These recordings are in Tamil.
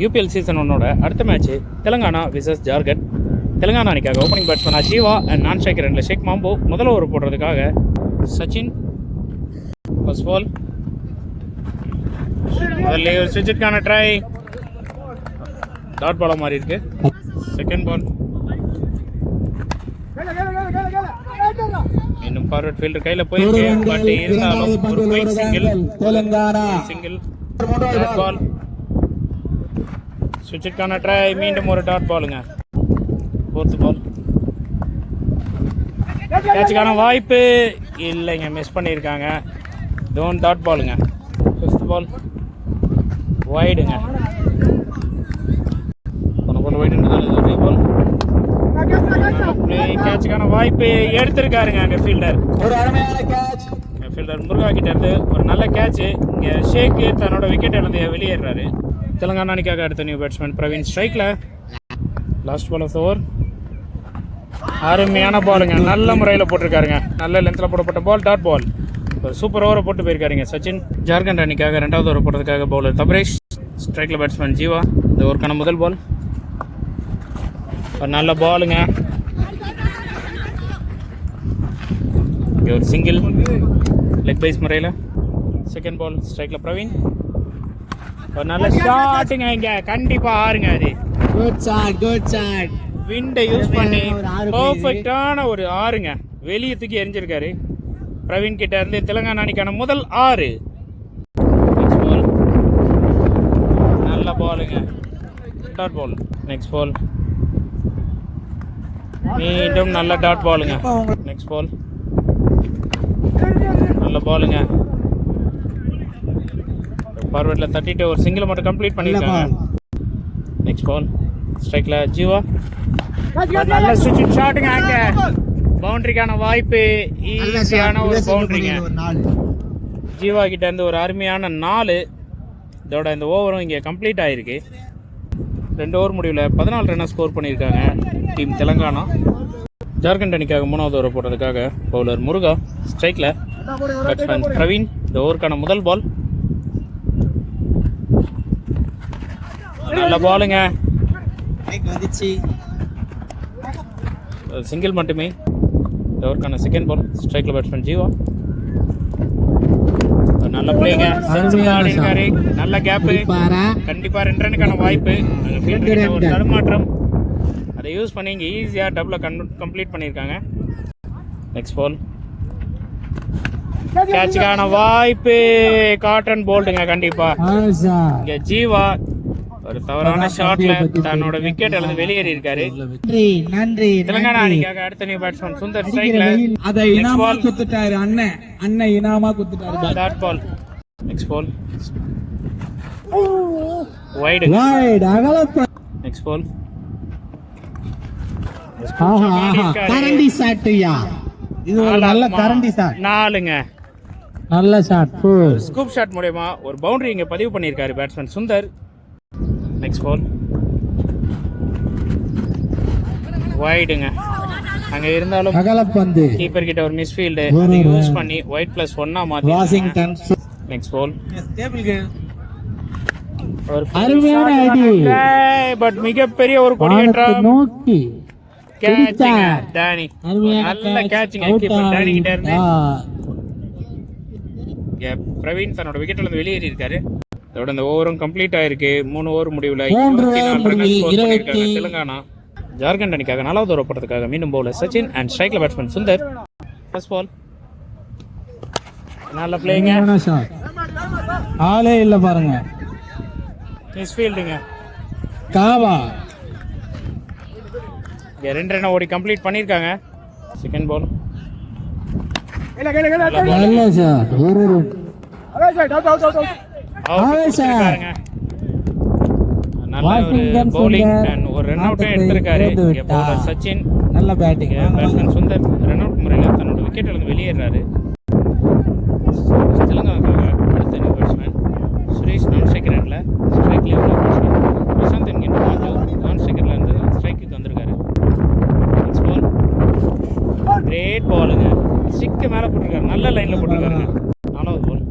யூபிஎல் சீசன் 1 அடுத்த மேட்ச் தெலுங்கானா விசஸ் ஜார்க்கண்ட். தெலுங்கானா அணிக்காக opening பேட்ஸ்மேனா Jeeva and non striker ரெண்டில் ஷேக் மாம்போ. முதல் ஓவர் போடுறதுக்காக சச்சின். ஃபர்ஸ்ட் பால் முதல்ல ஒரு சுவிட்சுக்கான ட்ரை, டாட் பாலாக மாறி இருக்கு. செகண்ட் பால் இன்னும் ஃபார்வர்ட் ஃபீல்டர் கையில் போயிருக்கு, பட் இருந்தாலும் ஒரு குயிக் சிங்கிள். டாட் பால், சுவிட்சுக்கான ட்ரை, மீண்டும் ஒரு டாட் பாலுங்க. ஃபோர்த் பால் கேட்சுக்கான வாய்ப்பு இல்லைங்க, மிஸ் பண்ணியிருக்காங்க. டோன் டாட் பாலுங்க. ஃபிஃப்த் பால் வைடுங்க, கேட்சுக்கான வாய்ப்பு எடுத்திருக்காருங்க அங்கே ஃபீல்டர். ஃபீல்டர் முருகா கிட்ட இருந்து ஒரு நல்ல கேட்சு. இங்கே ஷேக் தன்னோட விக்கெட் இழந்து வெளியேறாரு. தெலுங்கானா அணிக்காக அடுத்த நியூ பேட்ஸ்மேன் பிரவீன் ஸ்ட்ரைக்கில். Last ball of over. அருமையான பாலுங்க, நல்ல முறையில் போட்டிருக்காருங்க. நல்ல லென்த்தில் போடப்பட்ட பால், டாட் பால். ஒரு சூப்பர் ஓவரை போட்டு போயிருக்காருங்க சச்சின். ஜார்க்கண்ட் அணிக்காக ரெண்டாவது ஓவர் போடுறதுக்காக பவுலர் தபரேஷ். ஸ்ட்ரைக்கில் பேட்ஸ்மேன் ஜீவா. இந்த ஓவருக்கான முதல் பால் ஒரு நல்ல பாலுங்க. இங்கே ஒரு சிங்கிள் லெக் பைஸ் முறையில். செகண்ட் பால் ஸ்ட்ரைக்கில் பிரவீன். ஒரு நல்ல ஷாட்டுங்க, இங்கே கண்டிப்பாக ஆறுங்க. அது விண்டை யூஸ் பண்ணி பர்ஃபெக்டான ஒரு ஆறுங்க, வெளியே தூக்கி எரிஞ்சிருக்காரு பிரவீன் கிட்ட இருந்து. தெலுங்கானா அணிக்கான முதல் 6. நெக்ஸ்ட் பால் நல்ல பாலுங்க, டாட் பால். நெக்ஸ்ட் பால் மீண்டும் நல்ல டாட் பாலுங்க. நெக்ஸ்ட் பால் நல்ல பாலுங்க, ஃபார்வர்டில் தட்டிட்டு ஒரு சிங்கிள் மட்டும் கம்ப்ளீட் பண்ணியிருக்காங்க. நெக்ஸ்ட் பால் ஸ்ட்ரைக்கில் ஜீவா. நல்ல சுவிட்ச் ஷாட்டுங்க, அங்கே பவுண்டரிக்கான வாய்ப்பு, ஈஸியான ஒரு பவுண்டரிங்க. ஜீவா கிட்ட இருந்து ஒரு அருமையான 4. இதோட இந்த ஓவரும் இங்கே கம்ப்ளீட் ஆகிருக்கு. 2 ஓவர் முடிவில் 14 ரன்னை ஸ்கோர் பண்ணியிருக்காங்க டீம் தெலுங்கானா. ஜார்க்கண்ட் அணிக்காக 3வது ஓவர் போடுறதுக்காக பவுலர் முருகா. ஸ்ட்ரைக்கில் பேட்ஸ்மேன் பிரவீன். இந்த ஓவருக்கான முதல் பால் நல்ல பாலுங்க, சிங்கிள் மட்டுமே. இந்த ஓவருக்கான செகண்ட் பால் ஸ்ட்ரைக்கில் பேட்ஸ்மேன் ஜீவா. நல்ல பிளேங்க, ஆடி இருக்காரு, நல்ல கேப்பு, கண்டிப்பா 2 ரன்னுக்கான வாய்ப்பு. ஒரு தடுமாற்றம், அதை யூஸ் பண்ணி இங்கே ஈஸியாக டபுளை கம்ப்ளீட் பண்ணியிருக்காங்க. நெக்ஸ்ட் பால் கேட்சுக்கான வாய்ப்பு, காட்டன் போல்டுங்க. கண்டிப்பா இங்கே ஜீவா ஒரு தவறான ஷாட்ல தன்னோட விக்கெட் அல்லது வெளியேறி இருக்காரு. தெலுங்கானா அணிக்காக அடுத்த நியூ பேட்ஸ்மேன் சுந்தர் ஸ்ட்ரைக்ல. அதை இனாமா குத்துட்டாரு அண்ணன் இனாமா குத்துட்டாரு. Dot ball. Next ball wide. Next ball கரண்டி ஷாட்யா, இது ஒரு நல்ல கரண்டி ஷாட். 4ங்க, நல்ல ஷாட். ஸ்கூப் ஷாட் மூலமா ஒரு பவுண்டரி இங்க பதிவு பண்ணியிருக்காரு பேட்ஸ்மேன் சுந்தர். நெக்ஸ்ட் பால் வைடுங்க, அங்க இருந்தாலும் அகலப்பந்து, கீப்பர் கிட்ட ஒரு மிஸ்ஃபீல்டு, அதை யூஸ் பண்ணி ஒயிட் +1 மாத்தி வாஷிங்டன். நெக்ஸ்ட் பால் ஒரு அருமையான ஐடி, பட் மிகப்பெரிய ஒரு கொடியேற்றம் நோக்கி கேட்சிங்க டானி. நல்ல கேட்சிங்க கீப்பர் டானி கிட்ட இருந்து. பிரவீன் தன்னோட விக்கெட்ல இருந்து வெளியேறி இருக்காரு. இதோட இந்த ஓவரும் கம்ப்ளீட் ஆயிருக்கு. 3 ஓவர் முடிவில் 24 ரன் ஸ்கோர் பண்ணியிருக்காங்க தெலுங்கானா. ஜார்க்கண்ட் அணிக்காக 4வது ஓவர் போடுறதுக்காக மீண்டும் பவுலர் சச்சின் அண்ட் ஸ்ட்ரைக்ல பேட்ஸ்மேன் சுந்தர். ஃபர்ஸ்ட் பால் நல்ல பிளேயிங், ஆளே இல்ல பாருங்க, மிஸ் ஃபீல்டுங்க. காவா 2 ரன் ஓடி கம்ப்ளீட் பண்ணியிருக்காங்க. செகண்ட் பால் நல்ல ஷாட், ஒரு ரன். நல்ல ஒரு பவுலிங் அண்ட் ஒரு ரன் அவுட்டே எடுத்திருக்காரு பவுலர் சச்சின். நல்ல batting. Batsman Sundar run out முறையில் தன்னோட விக்கெட் இருந்து வெளியேறாரு. தெலுங்கானாக்காக அடுத்த நியூ பேட்ஸ்மேன் சுரேஷ் நான் ஸ்ட்ரைக்கர் எண்டில். ஸ்ட்ரைக்லேயே உள்ள பேட்ஸ்மேன் பிரசாந்த் என்கின்ற மாஜு நான் ஸ்ட்ரைக்கரில் இருந்து ஸ்ட்ரைக்கு வந்திருக்காரு. நெக்ஸ்ட் பால் கிரேட் பாலுங்க, ஸ்டிக்கு மேலே போட்டிருக்காரு, நல்ல லைனில் போட்டிருக்காருங்க. 4வது பால்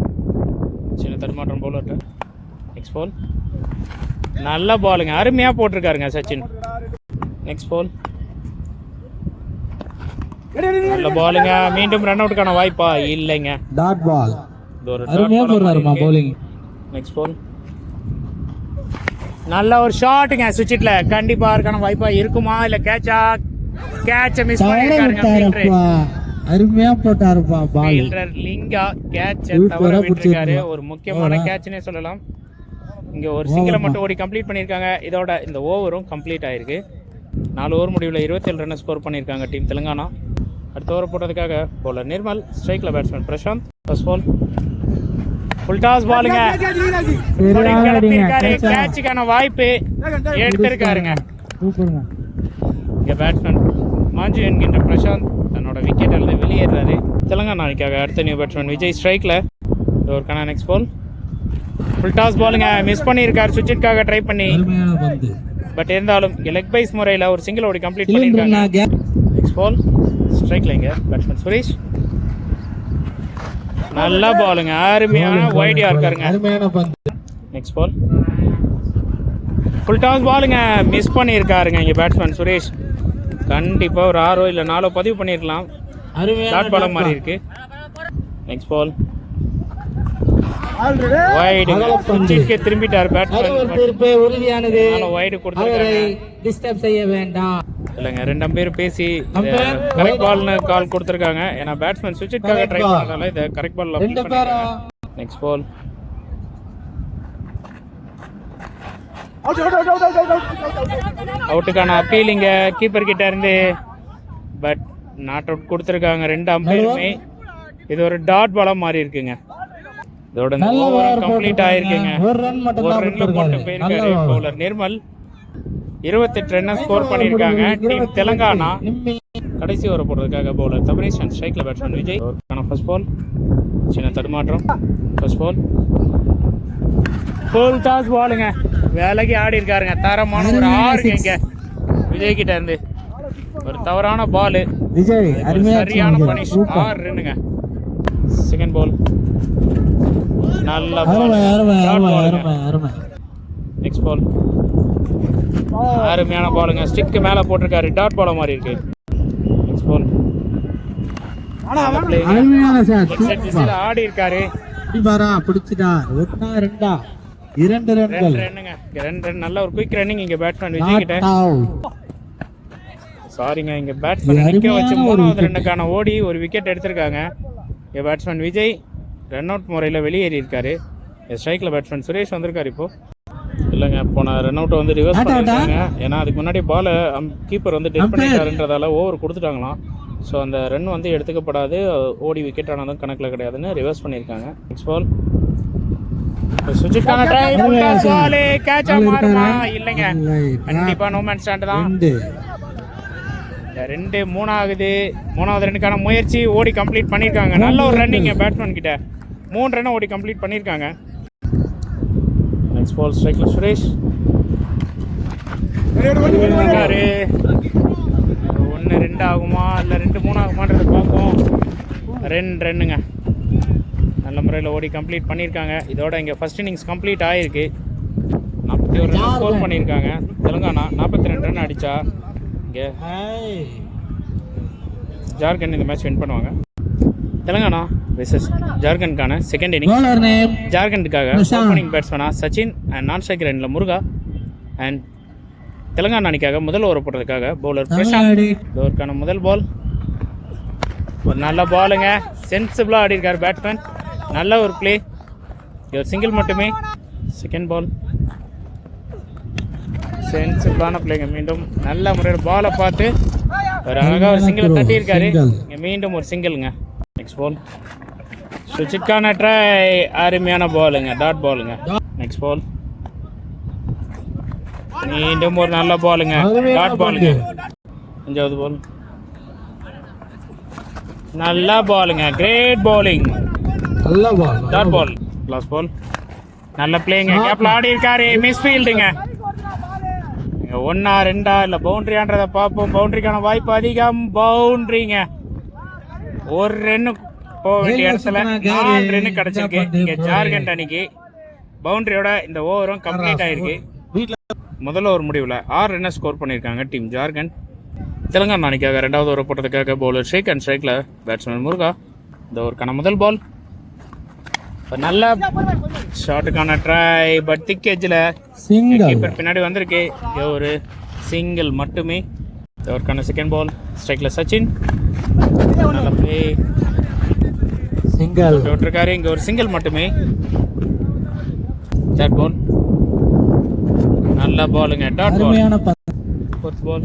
சின்ன தடுமாற்றம் பவுலர்கிட்ட. நெக்ஸ்ட் பால் நல்ல பாலுங்க, அருமையா போட்டிருக்காருங்க சச்சின். நெக்ஸ்ட் பால் நல்ல பாலுங்க, மீண்டும் ரன் அவுட்டுக்கான வாய்ப்பா இல்லைங்க. Dot ball. இது ஒரு அருமையா போடுறாருமா bowling. நெக்ஸ்ட் பால் நல்ல ஒரு ஷாட்டுங்க சுவிட்ச்ல, கண்டிப்பா இருக்கான வாய்ப்பா இருக்குமா இல்ல கேட்சா? கேட்ச மிஸ் பண்ணிருக்காருங்க ஃபீல்டர். அருமையா போட்டாருப்பா பால். ஃபீல்டர் லிங்கா கேட்ச தவற விட்டுருக்காரு. ஒரு முக்கியமான கேட்ச்னே சொல்லலாம். இங்க ஒரு சிங்கிளை மட்டும் ஓடி கம்ப்ளீட் பண்ணிருக்காங்க. இதோட இந்த ஓவரும் கம்ப்ளீட் ஆயிருக்கு. 4 ஓவர் முடிவில் 27 ரன் ஸ்கோர் பண்ணியிருக்காங்க டீம் தெலுங்கானா. அடுத்த ஓவர் போட்டதுக்காக பவுலர் நிர்மல், ஸ்ட்ரைக்ல batsman Prashant. First ball full toss பாலுங்க, கேட்சுக்கான வாய்ப்பு எடுத்திருக்காருங்க. சூப்பர்ங்க. இங்க பேட்ஸ்மேன் மாஞ்சு என்கின்ற பிரசாந்த் தன்னோட விக்கெட் அல்லது வெளியேறாரு. தெலுங்கானா அணிக்காக அடுத்த நியூ பேட்ஸ்மேன் விஜய் ஸ்ட்ரைக்ல. ஒருக்கான நெக்ஸ்ட் பால் ஃபுல் டாஸ் பாலுங்க, மிஸ் பண்ணியிருக்காரு சுவிட்சுக்காக ட்ரை பண்ணி. பட் இருந்தாலும் லெக் பைஸ் முறையில் ஒரு சிங்கிள் ஓடி கம்ப்ளீட் பண்ணியிருக்காங்க. நெக்ஸ்ட் பால் ஸ்ட்ரைக்ல இங்க பேட்ஸ்மேன் சுரேஷ். நல்ல பாலுங்க, அருமையான வைடியா இருக்காருங்க. நெக்ஸ்ட் பால் ஃபுல் டாஸ் பாலுங்க, மிஸ் பண்ணியிருக்காருங்க இங்க பேட்ஸ்மேன் சுரேஷ். கண்டிப்பா ஒரு 6 இல்ல 4 பதிவு பண்ணிருக்கலாம். டாட் பால் மாதிரி இருக்கு. நெக்ஸ்ட் பால் வைடுங்க, சுவிட்சுக்கு திரும்பிட்டார் பேட்ஸ்மேன். உறுதியானது, வைடு கொடுத்தாரு, டிஸ்டர்ப் செய்ய வேண்டாம். இல்லைங்க 2 பேர் பேசி கரெக்ட் பால்னு கால் கொடுத்துருக்காங்க. ஏன்னா பேட்ஸ்மேன் சுவிட்சுக்காக ட்ரை பண்ணதால இதை கரெக்ட் பால். நெக்ஸ்ட் பால் அவுட்டுக்கான அப்பீல் இங்க கீப்பர் கிட்ட இருந்து, பட் நாட் அவுட் கொடுத்துருக்காங்க 2 அம்பையருமே. இது ஒரு டாட் பாலா மாறி இருக்குங்க. இதோட இந்த ஓவர் கம்ப்ளீட் ஆயிருக்குங்க. ஒரு ரன்ல போட்டு போயிருக்காரு பவுலர் நிர்மல். 28 ரன் ஸ்கோர் பண்ணியிருக்காங்க டீம் தெலுங்கானா. கடைசி ஓவர் போடுறதுக்காக பவுலர் தபரீஷ் அண்ட் ஸ்ட்ரைக்ல பேட்ஸ்மேன் விஜய். ஃபர்ஸ்ட் பால் சின்ன தடுமாற்றம். ஃபர்ஸ்ட் பால் ஃபுல் டாஸ் பாலுங்க, வேலைக்கு ஆடி இருக்காருங்க. தரமான ஒரு 6 இங்க விஜய் கிட்ட இருந்து. ஒரு தவறான பால், விஜய் சரியான பனிஷ். 6 ரன்னுங்க. செகண்ட் பால் நல்ல பால். நெக்ஸ்ட் பால் அருமையான பாலுங்க, ஸ்டிக் மேல போட்டிருக்காரு, டாட் பால் மாதிரி இருக்கு. நெக்ஸ்ட் பால் ஆடி இருக்காரு. நல்ல ஒரு குயிக் ரன்னிங் இங்க பேட்ஸ்மேன் விஜய் கிட்ட. சாரிங்க, இங்க பேட்ஸ்மேன் நிக்க வச்சு 3வது ரன்னுக்கான ஓடி ஒரு விக்கெட் எடுத்திருக்காங்க. இங்க பேட்ஸ்மேன் விஜய் ரன் அவுட் முறையில் வெளியேறி இருக்காரு. ஸ்ட்ரைக்ல பேட்ஸ்மேன் சுரேஷ் வந்திருக்காரு. இப்போ இல்லைங்க, போன ரன் அவுட்டை வந்து ரிவர்ஸ் பண்ணிருக்காங்க. ஏன்னா அதுக்கு முன்னாடி பால் கீப்பர் வந்து டெட் பண்ணிட்டாருன்றதால ஓவர் கொடுத்துட்டாங்களாம். ஸோ அந்த ரன் வந்து எடுத்துக்கப்படாது, ஓடி விக்கெட் ஆனதும் கணக்கில் கிடையாதுன்னு ரிவர்ஸ் பண்ணியிருக்காங்க. நெக்ஸ்ட் பால் சுஜிக்கான ட்ரை, பால் கேட்ச் மாறுமா? இல்லைங்க, கண்டிப்பா நோ மேன் ஸ்டாண்ட் தான். 2 3 ஆகுது. 3வது ரன்னுக்கான முயற்சி ஓடி கம்ப்ளீட் பண்ணியிருக்காங்க. நல்ல ஒரு ரன்னிங் பேட்ஸ்மேன் கிட்ட 3 ரன் ஓடி கம்ப்ளீட் பண்ணியிருக்காங்க. நெக்ஸ்ட் பால் ஸ்ட்ரைக்ல சுரேஷ். 1-2 ஆகுமா இல்லை 2-3 ஆகுமான்றது பார்ப்போம். 2 ரன்னுங்க நல்ல முறையில் ஓடி கம்ப்ளீட் பண்ணியிருக்காங்க. இதோட இங்கே ஃபர்ஸ்ட் இன்னிங்ஸ் கம்ப்ளீட் ஆகிருக்கு. 41 ரன் ஸ்கோர் பண்ணியிருக்காங்க தெலுங்கானா. 42 ரன் அடித்தா இங்கே ஜார்க்கண்ட் இந்த மேட்ச் வின் பண்ணுவாங்க. தெலுங்கானா வெர்சஸ் ஜார்க்கண்டுக்கான செகண்ட் இன்னிங்ஸ். ஜார்க்கண்டுக்காக ஓப்பனிங் பேட்ஸ்மேனா சச்சின் அண்ட் நான் ஸ்ட்ரைக்கர் எண்ணில் முருகா. அண்ட் தெலுங்கானா அணிக்காக முதல் ஓவர் போடுறதுக்காக பவுலர் பிரசாந்த். ஓவருக்கான முதல் பால் ஒரு நல்ல பாலுங்க, சென்சிபிளாக ஆடி இருக்கார் பேட்ஸ்மேன். நல்ல ஒரு பிளே, ஒரு சிங்கிள் மட்டுமே. செகண்ட் பால் சென்சிபிளான பிளேங்க. மீண்டும் நல்ல முறையில் பாலை பார்த்து ஒரு அழகாக ஒரு சிங்கிள் தட்டி இருக்காரு. மீண்டும் ஒரு சிங்கிள்ங்க. நெக்ஸ்ட் பால் சுவிட்சுக்கான ட்ரை, அருமையான பாலுங்க, டாட் பாலுங்க. நெக்ஸ்ட் பால் மீண்டும் ஒரு நல்ல பாலுங்க, டாட் பாலுங்க. 5வது பால் நல்ல பாலுங்க, கிரேட் பாலிங், டாட் பால். லாஸ்ட் பால் நல்ல பிளேங்க, கேப்ல ஆடி இருக்காரு, மிஸ் ஃபீல்டுங்க. 1 2 இல்லை பவுண்டரியான்றதை பார்ப்போம். பவுண்டரிக்கான வாய்ப்பு அதிகம். பவுண்டரிங்க, ஒரு ரன்னு போக வேண்டிய இடத்துல 4 ரன்னு கிடைச்சிருக்கு. இங்க ஜார்க்கண்ட் அணிக்கு பவுண்டரியோட இந்த ஓவரும் கம்ப்ளீட் ஆயிருக்கு. முதல் ஓவர் முடிவில் 6 ரன்னை ஸ்கோர் பண்ணியிருக்காங்க டீம் ஜார்க்கண்ட். தெலுங்கானா அணிக்காக 2வது ஓவர் போட்டதுக்காக பவுலர் ஷேக் அண்ட் ஸ்ட்ரைக்கில் பேட்ஸ்மேன் முருகா. இந்த ஓவருக்கான முதல் பால் நல்ல ஷாட்டுக்கான ட்ரை, பட் திக் எட்ஜில் கீப்பர் பின்னாடி வந்திருக்கு. ஒரு சிங்கிள் மட்டுமே. இந்த ஓவருக்கான செகண்ட் பால் ஸ்ட்ரைக்கில் சச்சின். நல்ல பிளே, சிங்கிள் விட்டுருக்காரு. இங்கே ஒரு சிங்கிள் மட்டுமே. தேர்ட் பால் நல்ல பாலுங்க, டாட் பால். ஃபோர்த் பால்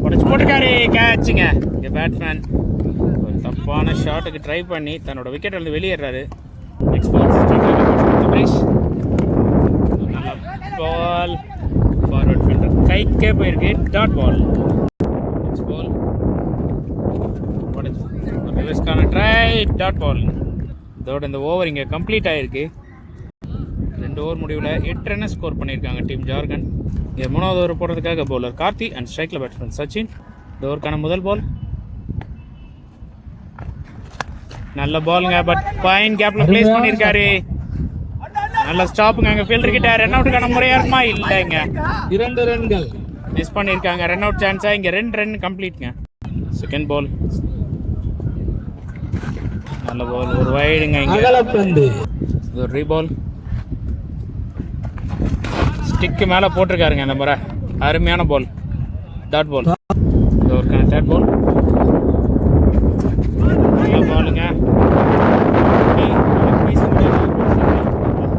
உடச்சு போட்டுருக்காரு, கேட்சுங்க. இங்கே பேட்ஸ்மேன் ஒரு தப்பான ஷாட்டுக்கு ட்ரை பண்ணி தன்னோட விக்கெட் வந்து வெளியேறாரு. நெக்ஸ்ட் பால் நல்ல பால், ஃபார்வர்ட் ஃபீல்டர் கைக்கே போயிருக்கு, டாட் பால். நெக்ஸ்ட் பால் ரிவர்ஸ்க்கான ட்ரை, டாட் பால். இதோட இந்த ஓவர் இங்கே கம்ப்ளீட் ஆகிருக்கு. 2 ஓவர் முடிவில் 8 ரன்னை ஸ்கோர் பண்ணியிருக்காங்க டீம் ஜார்க்கண்ட். இங்கே 3வது ஓவர் போடுறதுக்காக பவுலர் கார்த்தி அண்ட் ஸ்ட்ரைக்கில் பேட்ஸ்மேன் சச்சின். இந்த ஓவருக்கான முதல் பால் நல்ல பாலுங்க, பட் ஃபைன் கேப்பில் பிளேஸ் பண்ணியிருக்காரு. நல்ல ஸ்டாப்புங்க. அங்கே ஃபீல்டர் கிட்ட ரன் அவுட்டுக்கான முறையாக இருக்குமா? இல்லைங்க, 2 ரன்கள் மிஸ் பண்ணியிருக்காங்க ரன் அவுட் சான்ஸாக. இங்கே 2 ரன் கம்ப்ளீட்ங்க. செகண்ட் பால் நல்ல பால், ஒரு வைடுங்க. இங்கே ஒரு ரீபால் ஸ்டிக்கு மேலே போட்டிருக்காருங்க அந்த முறை. அருமையான பால், டாட் பால். ஒரு தேர்ட் பால் நல்ல பாலுங்க.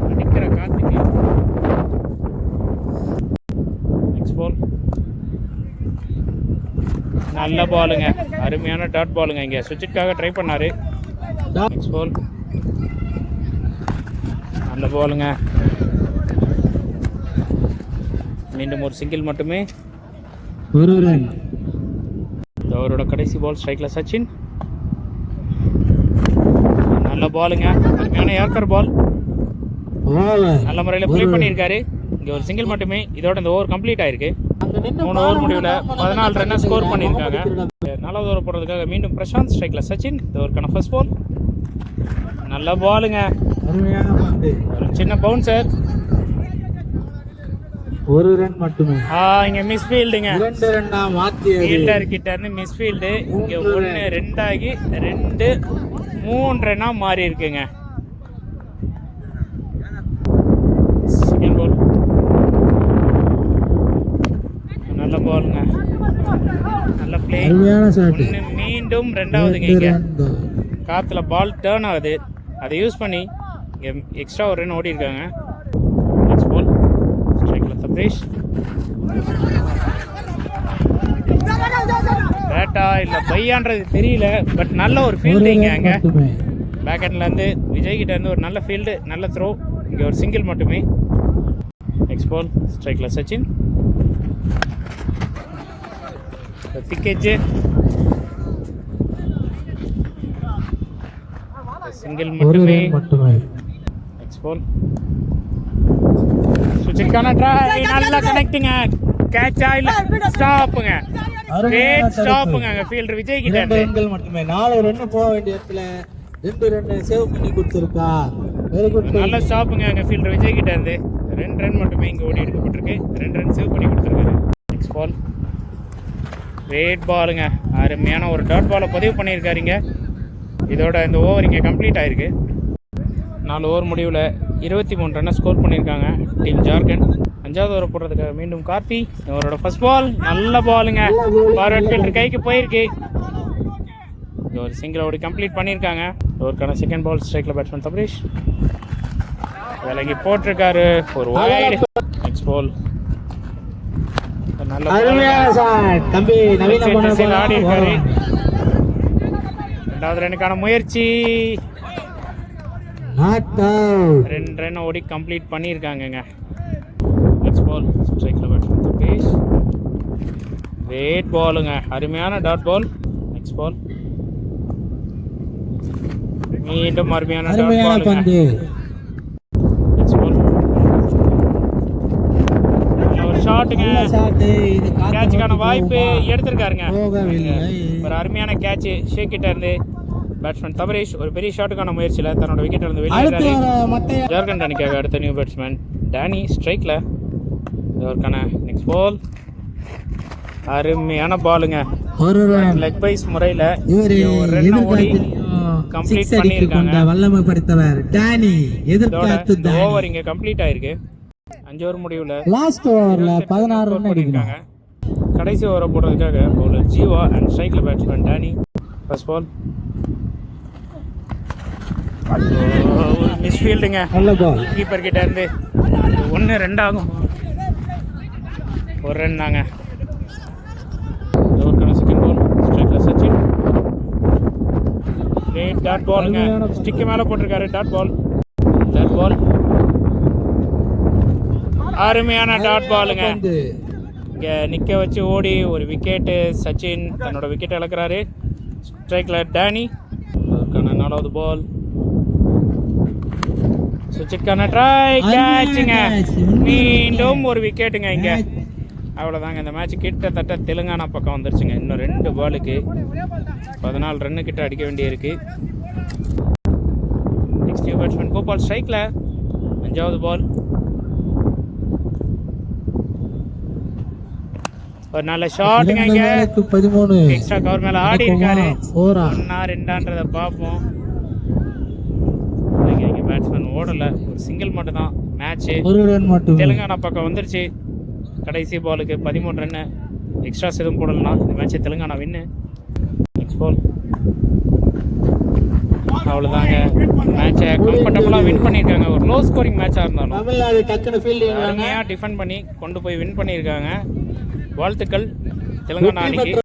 அடிக்கிற காத்துக்கு. நெக்ஸ்ட் பால் நல்ல பாலுங்க, அருமையான டாட் பாலுங்க. இங்கே சுவிட்சுக்காக ட்ரை பண்ணாரு. நெக்ஸ்ட் பால் நல்ல பாலுங்க. மீண்டும் ஒரு சிங்கிள் மட்டுமே, ஒரு ரன். அவரோட கடைசி பால் ஸ்ட்ரைக்கில் சச்சின். நல்ல பாலுங்க, அருமையான யார்கர் பால். நல்ல முறையில் ப்ளே பண்ணியிருக்காரு. இங்கே ஒரு சிங்கிள் மட்டுமே. இதோட இந்த ஓவர் கம்ப்ளீட் ஆயிருக்கு. 3 ஓவர் முடிவில் 14 ரன்னை ஸ்கோர் பண்ணியிருக்காங்க. 4வது ஓவர் போடுறதுக்காக மீண்டும் பிரசாந்த் ஸ்ட்ரைக்கில் சச்சின். இந்த ஓவருக்கான ஃபர்ஸ்ட் பால் நல்ல பாலுங்க, ஒரு சின்ன பவுன்சர், ஒரு ரன் மட்டுமே. இங்க மிஸ் ஃபீல்டுங்க. 2 ரன்னா மாத்தியது. ஃபீல்டர் கிட்ட இருந்து மிஸ் ஃபீல்டு. இங்க 1 2 ஆகி 2 3 ரன்னா மாறி இருக்குங்க. செகண்ட் பால் நல்ல பாலுங்க, நல்ல பிளே. மீண்டும் 2வதுங்க. இங்க காத்துல பால் டர்ன் ஆகுது, அதை யூஸ் பண்ணி இங்க எக்ஸ்ட்ரா ஒரு ரன் ஓடி இருக்காங்க. நெக்ஸ்ட் பால் ஸ்ட்ரைக்கில் தப்ரேஷ். பேட்டா இல்லை பையான்றது தெரியல, பட் நல்ல ஒரு ஃபீல்டிங்க. அங்கே பேக் ஹேண்ட்லேருந்து விஜய் கிட்ட இருந்து ஒரு நல்ல ஃபீல்டு, நல்ல த்ரோ. இங்கே ஒரு சிங்கிள் மட்டுமே. நெக்ஸ்ட் பால் ஸ்ட்ரைக்கில் சச்சின். திக்கேஜ் சிங்கிள் மட்டுமே. நெக்ஸ்ட் பால் சுவிட்சுக்கான ட்ரை, நல்ல கனெக்டிங்க. கேட்சா இல்ல ஸ்டாப்புங்க, கிரேட் ஸ்டாப்புங்க. அங்க ஃபீல்டர் விஜய் கிட்ட 2 ரன்கள் மட்டுமே. 4 ரன் போக வேண்டிய இடத்துல 2 ரன் சேவ் பண்ணி கொடுத்திருக்கார். வெரி குட், நல்ல ஸ்டாப்புங்க. அங்க ஃபீல்டர் விஜய் கிட்ட இருந்து 2 ரன் மட்டுமே இங்க ஓடி எடுக்கப்பட்டிருக்கு. 2 ரன் சேவ் பண்ணி கொடுத்திருக்காரு. நெக்ஸ்ட் பால் கிரேட் பாலுங்க, அருமையான ஒரு டாட் பாலை பதிவு பண்ணியிருக்காருங்க. இதோட இந்த ஓவர் இங்கே கம்ப்ளீட் ஆயிருக்கு. 4 ஓவர் முடிவில் 23 ரன்னை ஸ்கோர் பண்ணியிருக்காங்க டீம் ஜார்க்கண்ட். 5வது ஓவர் போடுறதுக்காக மீண்டும் கார்த்தி. அவரோட ஃபர்ஸ்ட் பால் நல்ல பாலுங்க, ஃபார்வர்ட் ஃபீல்டர் கைக்கு போயிருக்கு. ஒரு சிங்கிள் ஓடி கம்ப்ளீட் பண்ணியிருக்காங்க. ஓவருக்கான செகண்ட் பால் ஸ்ட்ரைக்கில் பேட்ஸ்மேன் தப்ரேஷ் விலகி போட்டிருக்காரு, ஒரு வைடு. நெக்ஸ்ட் பால் நல்ல ஆடி இருக்காரு. 2வது ரன்னுக்கான முயற்சி, 2 ரன் ஓடி கம்ப்ளீட் பண்ணியிருக்காங்கங்க. நெக்ஸ்ட் பால் ஸ்ட்ரைக்கில் பேட்ஸ்மேன் தப்ரேஷ். கிரேட் பாலுங்க, அருமையான டாட் பால். நெக்ஸ்ட் பால் மீண்டும் அருமையான டாட் பாலுங்க. நெக்ஸ்ட் பால் ஒரு ஷாட்டுங்க, கேட்சுக்கான வாய்ப்பு எடுத்திருக்காருங்க. ஒரு அருமையான கேட்ச் ஷேக் கிட்ட இருந்து பேட்ஸ்மேன் தபரேஷ் ஒரு பெரிய ஷாட்டுக்கான முயற்சியில் தன்னோட விக்கெட் இருந்து வெளியேறாரு. ஜார்க்கண்ட் அணிக்காக அடுத்த நியூ பேட்ஸ்மேன் டேனி ஸ்ட்ரைக்கில். இதற்கான நெக்ஸ்ட் பால் அருமையான பாலுங்க. ஒரு ரன். லெக் பைஸ் முறையில் இவர் ஒரு ரன் ஓடி கம்ப்ளீட் பண்ணியிருக்காங்க. வல்லமை படைத்தவர் டானி. எதிர்பார்த்து ஓவர் இங்கே கம்ப்ளீட் ஆயிருக்கு. 5 ஓவர் முடிவில் லாஸ்ட் ஓவர்ல 16 ரன் பண்ணியிருக்காங்க. கடைசி ஓவரை போடுறதுக்காக பவுலர் ஜீவா அண்ட் ஸ்ட்ரைக்கில் batsman Danny. First ball miss ஃபீல்டுங்க. நல்ல பால். கீப்பர் கிட்ட இருந்து 1-2 ஆகும். ஒரு ரன் தாங்க. செகண்ட் பால் ஸ்ட்ரைக்கில் சச்சின். டாட் பாலுங்க. ஸ்டிக்கு மேலே போட்டிருக்காரு. Dot ball. அருமையான டாட் பாலுங்க. இங்கே நிற்க வச்சு ஓடி ஒரு விக்கெட்டு. சச்சின் தன்னோட விக்கெட் இழக்கிறாரு. ஸ்ட்ரைக்கில் டேனி. அதுக்கான 4வது பால். சுவிட்சுக்கான ட்ரை கேட்சுங்க. மீண்டும் ஒரு விக்கெட்டுங்க. இங்கே அவ்வளோதாங்க. இந்த மேட்ச் கிட்டத்தட்ட தெலுங்கானா பக்கம் வந்துருச்சுங்க. இன்னும் 2 பாலுக்கு 14 ரன்னு கிட்ட அடிக்க வேண்டியிருக்கு. நெக்ஸ்ட் பேட்ஸ்மேன் கோபால் ஸ்ட்ரைக்கில் 5வது பால். ஒரு நல்ல ஷாட்டுங்க. இங்கே 13 எக்ஸ்ட்ரா கவர் மேலே ஆடி இருக்காரு. 1-2ன்றதை பார்ப்போம். இங்கே பேட்ஸ்மேன் ஓடலை. ஒரு சிங்கிள் மட்டும் தான் மேட்ச்சு. ஒரு ரன் மட்டும். தெலுங்கானா பக்கம் வந்துருச்சு. கடைசி பாலுக்கு 13 ரன்னு. எக்ஸ்ட்ராஸ் எதுவும் போடலாம். இந்த மேட்ச்சை தெலுங்கானா வின்னு. நெக்ஸ்ட் பால். அவ்வளோதாங்க. மேட்சை கம்ஃபர்டபுளாக வின் பண்ணியிருக்காங்க. ஒரு லோ ஸ்கோரிங் மேட்சாக இருந்தாலும் தமிழ்நாடு டக்குனு ஃபீல்டிங் அருமையாக டிஃபெண்ட் பண்ணி கொண்டு போய் வின் பண்ணியிருக்காங்க. வாழ்த்துக்கள் தெலுங்கானா அணிக்கு.